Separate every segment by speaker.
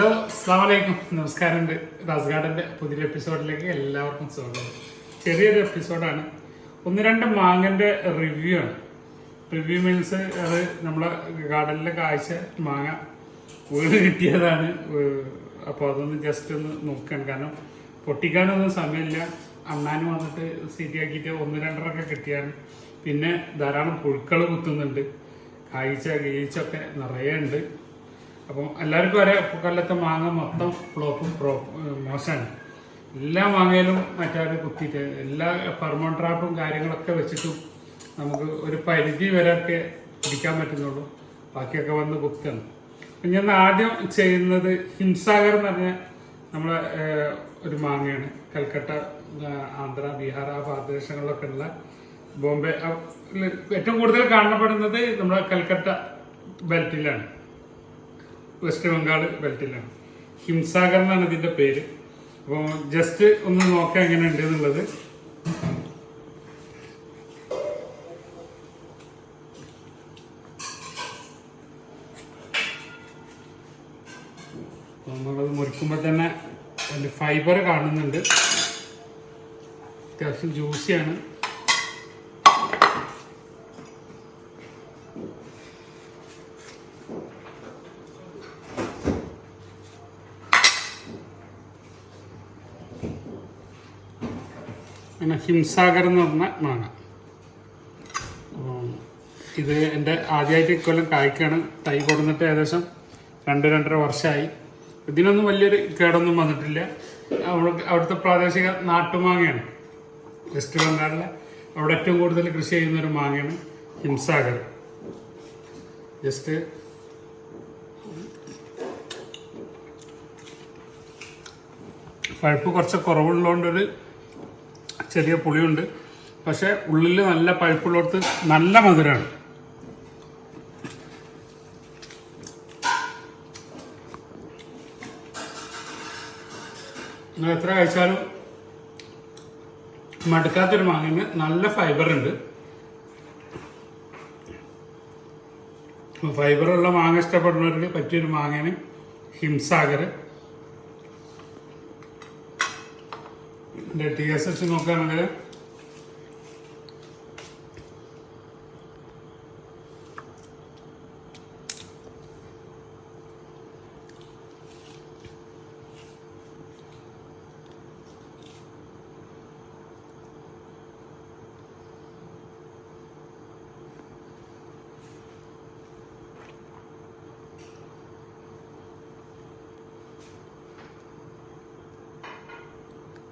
Speaker 1: Hello അസ്സലാമു അലൈക്കും, നമസ്കാരമുണ്ട്. റാസ് ഗാർഡന്റെ പുതിയൊരു എപ്പിസോഡിലേക്ക് എല്ലാവർക്കും സ്വാഗതം. ചെറിയൊരു എപ്പിസോഡാണ്. ഒന്ന് രണ്ട് മാങ്ങന്റെ റിവ്യൂ ആണ്. റിവ്യൂ മീൻസ് അത് നമ്മളെ ഗാർഡനിലെ കാഴ്ച മാങ്ങ വീട് കിട്ടിയതാണ്. അപ്പോൾ അതൊന്ന് ജസ്റ്റ് ഒന്ന് നോക്കുകയാണ്. കാരണം പൊട്ടിക്കാനൊന്നും സമയമില്ല. അണ്ണാനും വന്നിട്ട് ശരിയാക്കിയിട്ട് ഒന്ന് രണ്ടരൊക്കെ കിട്ടിയാണ്. പിന്നെ ധാരാളം പുഴുക്കൾ കുത്തുന്നുണ്ട്. കാഴ്ച ഗീച്ചൊക്കെ നിറയെ ഉണ്ട്. അപ്പം എല്ലാവർക്കും അറിയാം, കൊല്ലത്തെ മാങ്ങ മൊത്തം ഫ്ലോപ്പും മോശമാണ്. എല്ലാ മാങ്ങയിലും മറ്റേ കുത്തിയിട്ട് എല്ലാ ഫെർമോൺ ട്രാപ്പും കാര്യങ്ങളൊക്കെ വെച്ചിട്ടും നമുക്ക് ഒരു പരിധി വരെയൊക്കെ പിടിക്കാൻ പറ്റുന്നുള്ളൂ. ബാക്കിയൊക്കെ വന്ന് കുത്താണ്. അപ്പം ഞാൻ ആദ്യം ചെയ്യുന്നത് ഹിംസാഗർ എന്ന് പറഞ്ഞ നമ്മളെ ഒരു മാങ്ങയാണ്. കൽക്കട്ട, ആന്ധ്ര, ബീഹാർ ആ പ്രദേശങ്ങളിലൊക്കെ ഉള്ള ബോംബെ ഏറ്റവും കൂടുതൽ കാണപ്പെടുന്നത് നമ്മുടെ കൽക്കട്ട ബെൽറ്റിലാണ്, വെസ്റ്റ് ബംഗാൾ ബെൽറ്റിലാണ്. ഹിംസാഗർ എന്നാണ് ഇതിന്റെ പേര്. അപ്പോൾ ജസ്റ്റ് ഒന്ന് നോക്കാം എങ്ങനെ ഉണ്ട് എന്നുള്ളത്. നമ്മളത് മുറിക്കുമ്പോൾ തന്നെ അതിന്റെ ഫൈബർ കാണുന്നുണ്ട്. അത്യാവശ്യം ജ്യൂസിയാണ്. പിന്നെ ഹിംസാഗർ എന്ന് പറഞ്ഞ മാങ്ങ. ഇത് എൻ്റെ ആദ്യമായിട്ട് ഇക്കൊല്ലം കായ്ക്കാണ്. തൈ കൊടുന്നിട്ട് ഏകദേശം 2-2.5 വർഷമായി. ഇതിനൊന്നും വലിയൊരു കേടൊന്നും വന്നിട്ടില്ല. അവിടുത്തെ പ്രാദേശിക നാട്ടുമാങ്ങയാണ്. വെസ്റ്റ് ബംഗാളിലെ അവിടെ ഏറ്റവും കൂടുതൽ കൃഷി ചെയ്യുന്നൊരു മാങ്ങയാണ് ഹിംസാഗർ. ജസ്റ്റ് പഴുപ്പ് കുറച്ച് കുറവുള്ളതുകൊണ്ടൊരു ചെറിയ പുളിയുണ്ട്. പക്ഷെ ഉള്ളിൽ നല്ല പഴുപ്പുള്ളടത്ത് നല്ല മധുരമാണ്. നിങ്ങൾ എത്ര കഴിച്ചാലും മടുക്കാത്തൊരു മാങ്ങന്. നല്ല ഫൈബർ ഉണ്ട്. ഫൈബറുള്ള മാങ്ങ ഇഷ്ടപ്പെടുന്നവർക്ക് പറ്റിയൊരു മാങ്ങയാണ് ഹിംസാഗർ. TSH നോക്കുകയാണെങ്കിൽ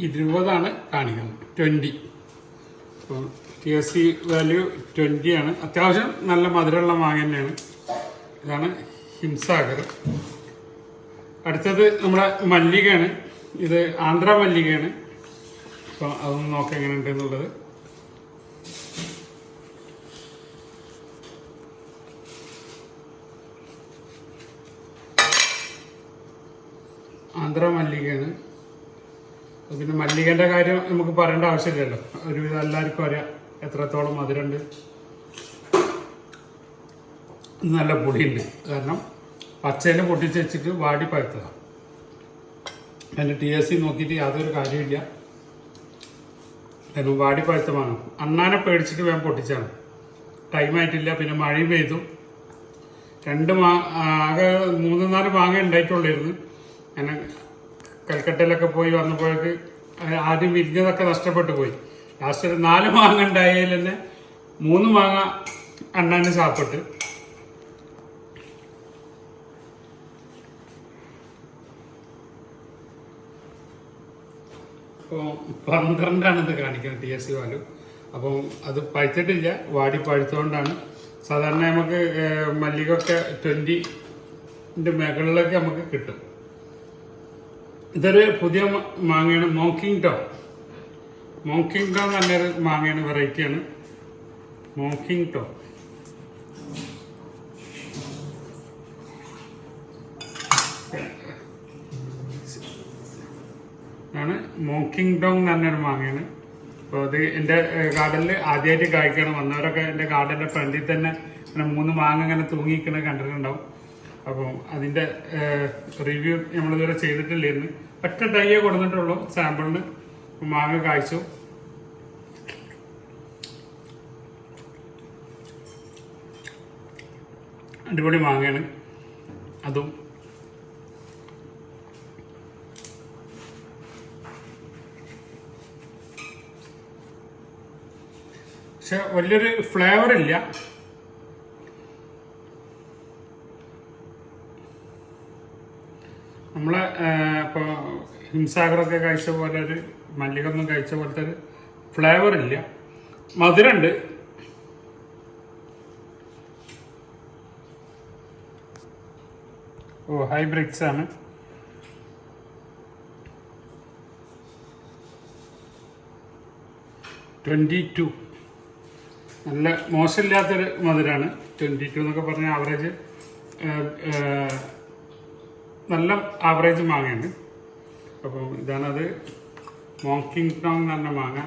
Speaker 1: $20 കാണിക്കുന്നത്. 20. അപ്പോൾ TSC വാല്യൂ 20 ആണ്. അത്യാവശ്യം നല്ല മധുരമുള്ള മാങ്ങ തന്നെയാണ്. ഇതാണ് ഹിംസാഗർ. അടുത്തത് നമ്മുടെ മല്ലികയാണ്. ഇത് ആന്ധ്ര മല്ലികയാണ്. അപ്പോൾ അതൊന്ന് നോക്കാം എങ്ങനെയുണ്ട് എന്നുള്ളത്. ആന്ധ്ര മല്ലികയാണ്. പിന്നെ മല്ലികൻ്റെ കാര്യം നമുക്ക് പറയേണ്ട ആവശ്യമില്ലല്ലോ. ഒരുവിധം എല്ലാവർക്കും അറിയാം എത്രത്തോളം മധുരമുണ്ട്. നല്ല പൊടിയുണ്ട്. കാരണം പച്ചയിൽ പൊട്ടിച്ച് വെച്ചിട്ട് വാടി പഴുത്തതാണ്. അതിൻ്റെ TSC നോക്കിയിട്ട് യാതൊരു കാര്യമില്ല. കാരണം വാടി പഴുത്ത മാങ്ങ. അണ്ണാനെ പേടിച്ചിട്ട് വേഗം പൊട്ടിച്ചാണ്. ടൈമായിട്ടില്ല. പിന്നെ മഴയും പെയ്തു. ആകെ 3-4 മാങ്ങ ഉണ്ടായിട്ടുള്ളായിരുന്നു. അങ്ങനെ കൽക്കട്ടയിലൊക്കെ പോയി വന്നപ്പോഴേക്ക് ആദ്യം വിരിഞ്ഞതൊക്കെ നഷ്ടപ്പെട്ടു പോയി. ലാസ്റ്റ് ഒരു 4 മാങ്ങ ഉണ്ടായതിൽ തന്നെ 3 മാങ്ങ അണ്ണാന് സാപ്പിട്ട്. അപ്പോൾ 12 ഇത് കാണിക്കുന്നത് TSC വാല്യൂ. അപ്പം അത് പഴുത്തിട്ടില്ല, വാടി പഴുത്തുകൊണ്ടാണ്. സാധാരണ നമുക്ക് മല്ലികൊക്കെ 20ൻ്റെ മുകളിലൊക്കെ നമുക്ക് കിട്ടും. ഇതൊരു പുതിയ മാങ്ങയാണ്, മോക്കിംഗ് ടോ നല്ലൊരു മാങ്ങയാണ്, വെറൈറ്റിയാണ് മോക്കിംഗ് ടോ. മോക്കിംഗ് ടോ നല്ലൊരു മാങ്ങയാണ്. അപ്പോൾ അത് എൻ്റെ ഗാർഡനിൽ ആദ്യമായിട്ട് കായ്ക്കാണ്. വന്നവരൊക്കെ എൻ്റെ ഗാർഡൻ്റെ ഫ്രണ്ടിൽ തന്നെ ഇങ്ങനെ 3 മാങ്ങ ഇങ്ങനെ തൂങ്ങിയിരിക്കുന്നത് കണ്ടിട്ടുണ്ടാവും. അപ്പം അതിൻ്റെ റിവ്യൂ നമ്മളിതുവരെ ചെയ്തിട്ടില്ലായിരുന്നു. ഒറ്റ തയ്യേ കൊടുത്തിട്ടുള്ളൂ സാമ്പിളിന്. മാങ്ങ കായ്ച്ചു. അടിപൊളി മാങ്ങയാണ് അതും. പക്ഷെ വലിയൊരു ഫ്ലേവർ ഇല്ല. നമ്മളെ ഇപ്പോൾ ഹിംസാഗറൊക്കെ കഴിച്ച പോലെ ഒരു മല്ലികൊന്നും കഴിച്ച പോലത്തെ ഒരു ഫ്ലേവർ ഇല്ല. മധുരമുണ്ട്. ഹൈബ്രിഡ്സ് ആണ്. $22 നല്ല മോശമില്ലാത്തൊരു മധുരമാണ്. 22 എന്നൊക്കെ പറഞ്ഞാൽ ആവറേജ് നല്ല ആവറേജ് മാങ്ങയാണ്. അപ്പോൾ ഇതാണത്. മോങ്കിങ് ടോങ് എന്ന് പറഞ്ഞ മാങ്ങ.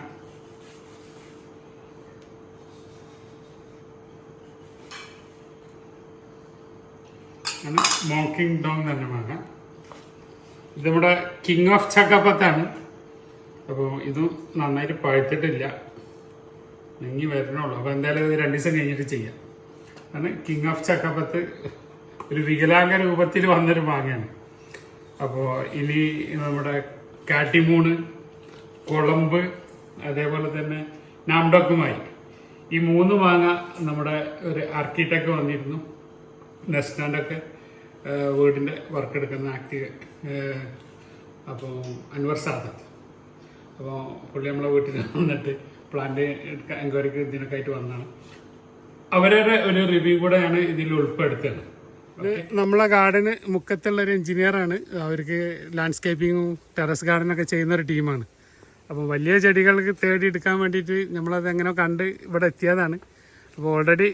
Speaker 1: ആണ് മോങ്കിങ് ഡോങ് എന്ന് പറഞ്ഞ മാങ്ങ. ഇത് നമ്മുടെ കിങ് ഓഫ് ചക്കപ്പത്താണ്. അപ്പോൾ ഇതും നന്നായിട്ട് പഴുത്തിട്ടില്ല, നെങ്ങി വരണുള്ളൂ. അപ്പോൾ എന്തായാലും ഇത് 2 ദിവസം കഴിഞ്ഞിട്ട് ചെയ്യാം. ആണ് കിങ് ഓഫ് ചക്കപ്പത്ത്. ഒരു വികലാംഗ രൂപത്തിൽ വന്നൊരു മാങ്ങയാണ്. അപ്പോൾ ഇനി നമ്മുടെ കാട്ടിമൂണ്, കൊളമ്പ്, അതേപോലെ തന്നെ നാംഡോക്കുമായി ഈ 3 മാങ്ങ നമ്മുടെ ഒരു ആർക്കിടെക്ട് വന്നിരുന്നു. നെസ്റ്റാൻഡൊക്കെ വീടിൻ്റെ വർക്ക് എടുക്കുന്ന ആക്റ്റീവ്. അപ്പോൾ അൻവർ സാദത്ത്. അപ്പോൾ പുള്ളി നമ്മളെ വീട്ടിൽ വന്നിട്ട് പ്ലാന്റ് എൻക്വയറിക്ക് ഇതിനൊക്കെ ആയിട്ട് വന്നതാണ്. അവരുടെ ഒരു റിവ്യൂ കൂടെയാണ് ഇതിൽ ഉൾപ്പെടുത്തുന്നത്. നമ്മളെ ഗാർഡന് മുക്കത്തുള്ള ഒരു എഞ്ചിനീയറാണ്. അവർക്ക് ലാൻഡ്സ്കേപ്പിങ്ങും ടെറസ് ഗാർഡനൊക്കെ ചെയ്യുന്ന ഒരു ടീമാണ്. അപ്പോൾ വലിയ ചെടികൾക്ക് തേടി എടുക്കാൻ വേണ്ടിയിട്ട് നമ്മളത് എങ്ങനെ കണ്ട് ഇവിടെ എത്തിയതാണ്. അപ്പോൾ ഓൾറെഡി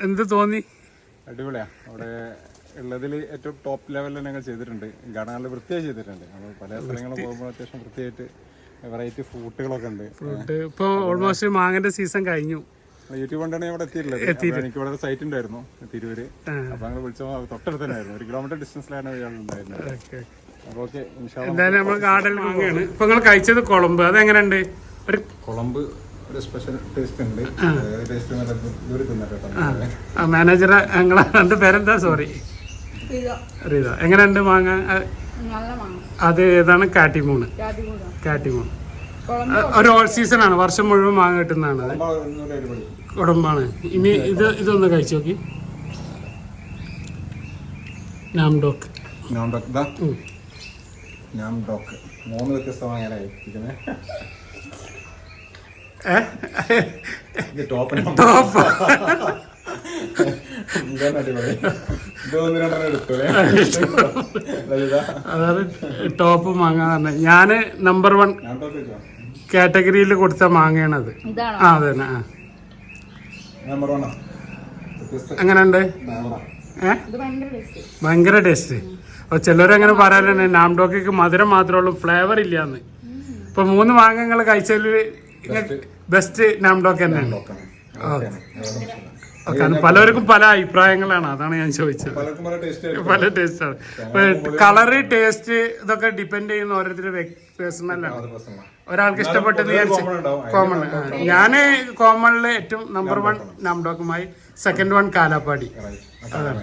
Speaker 1: എന്ത് തോന്നി?
Speaker 2: അടിപൊളിയാണ്. അവിടെ ഉള്ളതിൽ ഏറ്റവും ടോപ്പ് ലെവലിൽ ഞങ്ങൾ ചെയ്തിട്ടുണ്ട്. ഗാർഡൻ നല്ല വൃത്തിയായി ചെയ്തിട്ടുണ്ട്. നമ്മൾ പല സ്ഥലങ്ങളിൽ പോകുമ്പോൾ അത്യാവശ്യം വൃത്തിയായിട്ട് വെറൈറ്റി ഫ്രൂട്ടുകളൊക്കെ ഉണ്ട്.
Speaker 1: ഫ്രൂട്ട് ഇപ്പോൾ ഓൾമോസ്റ്റ് മാങ്ങന്റെ സീസൺ കഴിഞ്ഞു.
Speaker 2: യൂട്യൂബ് കൊണ്ടാണ് ഇവിടെ എത്തിയിട്ടുള്ളത്. എനിക്ക് ഇവിടെ സൈറ്റ് ഉണ്ടായിരുന്നു തിരൂര്. അപ്പൊ ഞങ്ങൾ വിളിച്ചപ്പോൾ തൊട്ടടുത്ത് തന്നെയായിരുന്നു. 1 കിലോമീറ്റർ ഡിസ്റ്റൻസിലാണ് ഇയാൾ ഉണ്ടായിരുന്നത്. അപ്പൊ ഓക്കെ,
Speaker 1: എന്തായാലും നമ്മൾ ഗാർഡനിൽ മാങ്ങയാണ്. ഇപ്പൊ നിങ്ങൾ കഴിച്ചത് കൊളമ്പ്. അതെങ്ങനെയുണ്ട്? ഒരു
Speaker 2: കൊളമ്പ് ഒരു സ്പെഷ്യൽ ടേസ്റ്റ് ഉണ്ട്.
Speaker 1: മാനേജറെ ഞങ്ങളെ 2 പേരെന്താ? സോറി, റീത. എങ്ങനെയുണ്ട് മാങ്ങ? അത് ഏതാണ്? കാട്ടിമൂണ്. കാട്ടിമൂണ് ഒരു ഓൾ സീസൺ ആണ്, വർഷം മുഴുവൻ മാങ്ങ കിട്ടുന്നതാണ്. അത് കുടമ്പാണ്. ഇനി ഇതൊന്ന് കഴിച്ചു നോക്കി. നാംഡോക്ക്.
Speaker 2: 3 വ്യത്യസ്തമായ
Speaker 1: ടോപ്പ്. അതായത് ടോപ്പ് മാങ്ങ തന്നെ. ഞാന് നമ്പർ 1 കാറ്റഗറിയിൽ കൊടുത്ത മാങ്ങയാണത്. ആ അതന്നെ. എങ്ങനെയുണ്ട്? ഭയങ്കര ടേസ്റ്റ്. അപ്പൊ ചിലരങ്ങനെ പറയാറുണ്ട് നാംഡോക്ക് മധുരം മാത്രമേ ഉള്ളൂ, ഫ്ലേവർ ഇല്ലാന്ന്. ഇപ്പൊ 3 മാങ്ങകൾ കഴിച്ചതിൽ ബെസ്റ്റ് നാംഡോക്ക് തന്നെയാണ്. പലർക്കും പല അഭിപ്രായങ്ങളാണ്, അതാണ് ഞാൻ ചോദിച്ചത്. പല ടേസ്റ്റാണ്. കളറ്, ടേസ്റ്റ് ഇതൊക്കെ ഡിപ്പെൻഡ് ചെയ്യുന്ന ഓരോരുത്തരുടെ പേഴ്സണലാണ്. ഒരാൾക്ക് ഇഷ്ടപ്പെട്ടത് കോമൺ. ഞാന് കോമണില് ഏറ്റവും നമ്പർ 1 നാംഡോക്കുമായി, സെക്കൻഡ് 1 കാലാപ്പാടി. അതാണ്.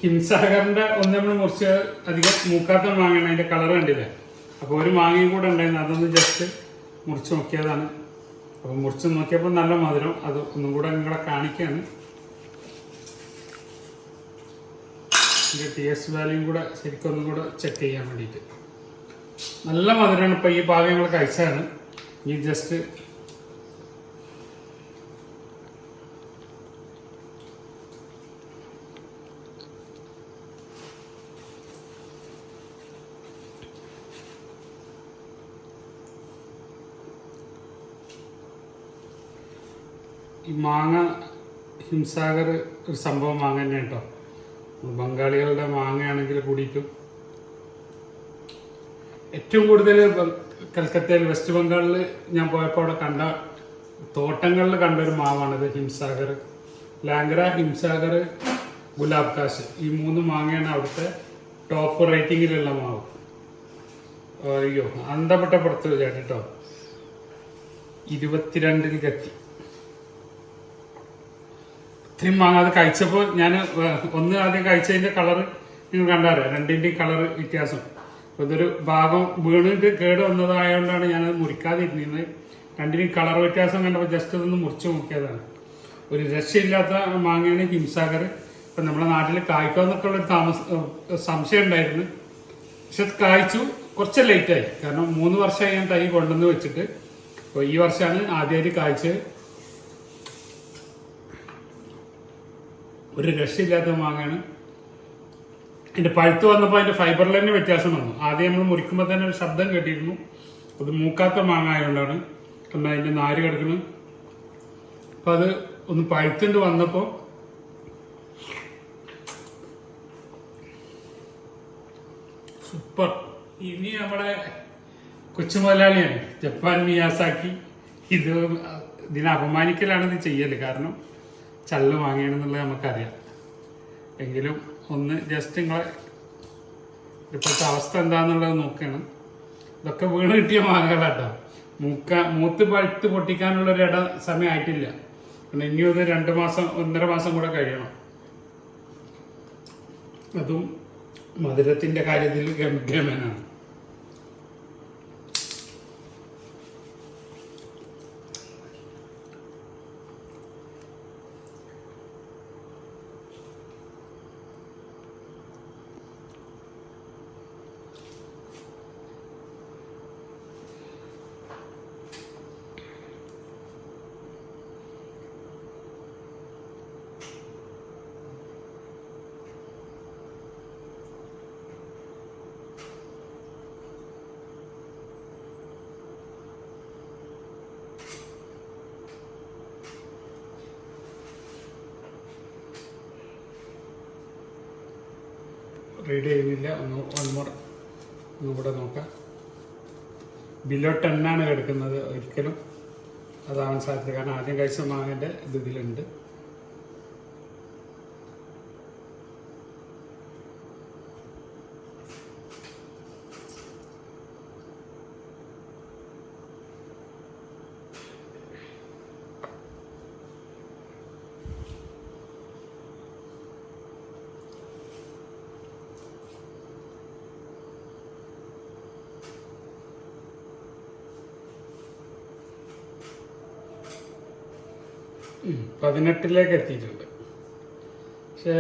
Speaker 1: ഹിംസാഗറിന്റെ ഒന്ന് നമ്മൾ മുറിച്ച് അധികം മൂക്കാത്ത മാങ്ങയാണ്. അതിന്റെ കളർ കണ്ടില്ലേ? അപ്പോൾ ഒരു മാങ്ങയും കൂടെ ഉണ്ടായിരുന്നു, അതൊന്ന് ജസ്റ്റ് മുറിച്ച് നോക്കിയതാണ്. അപ്പോൾ മുറിച്ച് നോക്കിയപ്പോൾ നല്ല മധുരം. അത് ഒന്നും കൂടെ നിങ്ങളെ കാണിക്കുകയാണ്. ഇതിൻ്റെ TS വാല്യൂയും കൂടെ ശരിക്കും ഒന്നും കൂടെ ചെക്ക് ചെയ്യാൻ വേണ്ടിയിട്ട്. നല്ല മധുരമാണ്. ഇപ്പോൾ ഈ ഭാഗം ഞങ്ങൾ കഴിച്ചതാണ്. ഈ ജസ്റ്റ് ഈ മാങ്ങ ഹിംസാഗർ ഒരു സംഭവം മാങ്ങ തന്നെ കേട്ടോ. ബംഗാളികളുടെ മാങ്ങയാണെങ്കിൽ കൂടിയിട്ടും ഏറ്റവും കൂടുതൽ കൽക്കത്തയിൽ, വെസ്റ്റ് ബംഗാളിൽ ഞാൻ പോയപ്പോൾ അവിടെ കണ്ട തോട്ടങ്ങളിൽ കണ്ടൊരു മാവാണിത് ഹിംസാഗർ. ലാംഗ്ര, ഹിംസാഗർ, ഗുലാബ് കാശ്, ഈ 3 മാങ്ങയാണ് അവിടുത്തെ ടോപ്പ് റേറ്റിങ്ങിലുള്ള മാവ്. അയ്യോ അന്തപ്പെട്ട പുറത്ത് കേട്ടോ, 22-ൽ എത്തി. ഇത്രയും മാങ്ങ അത് കഴിച്ചപ്പോൾ ഞാൻ ഒന്ന് ആദ്യം കഴിച്ചതിൻ്റെ കളറ് നിങ്ങൾ കണ്ടാറ്, രണ്ടിൻ്റെയും കളറ് വ്യത്യാസം. അപ്പോൾ ഇതൊരു ഭാഗം വീണിട്ട് കേട് വന്നതായതുകൊണ്ടാണ് ഞാനത് മുറിക്കാതിരുന്നത്. രണ്ടിനും കളർ വ്യത്യാസം കണ്ടപ്പോൾ ജസ്റ്റ് അതൊന്ന് മുറിച്ച് നോക്കിയതാണ്. ഒരു രക്ഷയില്ലാത്ത മാങ്ങയാണ് ഹിംസാഗർ. ഇപ്പം നമ്മുടെ നാട്ടിൽ കായ്ക്കാന്നൊക്കെ ഉള്ളൊരു സംശയം ഉണ്ടായിരുന്നു. പക്ഷെ അത് കായ്ച്ചു, കുറച്ച് ലേറ്റായി. കാരണം 3 വർഷമായി ഞാൻ തൈ കൊണ്ടുവന്ന് വെച്ചിട്ട്. അപ്പോൾ ഈ വർഷമാണ് ആദ്യമായിട്ട് കായ്ച്ചത്. ഒരു രക്ഷയില്ലാത്ത മാങ്ങയാണ്. അതിൻ്റെ പഴുത്ത് വന്നപ്പോൾ അതിൻ്റെ ഫൈബറിൽ തന്നെ വ്യത്യാസം വന്നു. ആദ്യം നമ്മൾ മുറിക്കുമ്പോൾ തന്നെ ഒരു ശബ്ദം കേട്ടിരുന്നു. അത് മൂക്കാത്ത മാങ്ങ ആയതുകൊണ്ടാണ്. എന്നാൽ അതിൻ്റെ നാര് കിടക്കുന്നത്. അപ്പം അത് ഒന്ന് പഴുത്തുകൊണ്ട് വന്നപ്പോൾ സൂപ്പർ. ഇനി നമ്മുടെ കൊച്ചു മുതലാളിയാണ് ജപ്പാൻ മിയാസാക്കി. ഇതിനെ അപമാനിക്കലാണ് ഇത് ചെയ്യല്. കാരണം ചള്ള് വാങ്ങിയാണെന്നുള്ളത് നമുക്കറിയാം. എങ്കിലും ഒന്ന് ജസ്റ്റ് നിങ്ങളെ ഇപ്പോഴത്തെ അവസ്ഥ എന്താണെന്നുള്ളത് നോക്കണം. ഇതൊക്കെ വീണ് കിട്ടിയ മാങ്ങകളാട്ടോ. മൂത്ത് പഴുത്ത് പൊട്ടിക്കാനുള്ളൊരു സമയമായിട്ടില്ല. പിന്നെ ഇനി ഒരു 2 മാസം 1.5 മാസം കൂടെ കഴിയണം. അതും മധുരത്തിൻ്റെ കാര്യത്തിൽ ഗമനാണ്. റീഡ് ചെയ്യുന്നില്ല. ഒന്നുകൂടെ നോക്കാം. ബിലോ 10 ആണ് കിടക്കുന്നത്. ഒരിക്കലും അതാവാൻ സാധ്യത. കാരണം ആദ്യം കഴിച്ച മാങ്ങൻ്റെ ഇതിലുണ്ട്. പതിനെട്ടിലേക്ക് എത്തിയിട്ടുണ്ട്. പക്ഷേ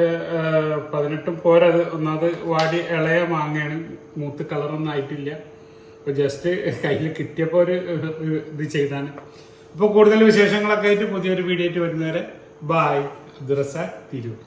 Speaker 1: 18 പോരാ. അത് ഒന്നാമത് വാടി ഇളയ മാങ്ങയാണ്. മൂത്ത് കളറൊന്നും ആയിട്ടില്ല. അപ്പോൾ ജസ്റ്റ് കയ്യിൽ കിട്ടിയപ്പോൾ ഒരു ഇത് ചെയ്താണ്. അപ്പോൾ കൂടുതൽ വിശേഷങ്ങളൊക്കെ ആയിട്ട് പുതിയൊരു വീഡിയോ ആയിട്ട് വരുന്നവരെ ബായ്. അബ്ദുറസാഖ് തിരൂർ.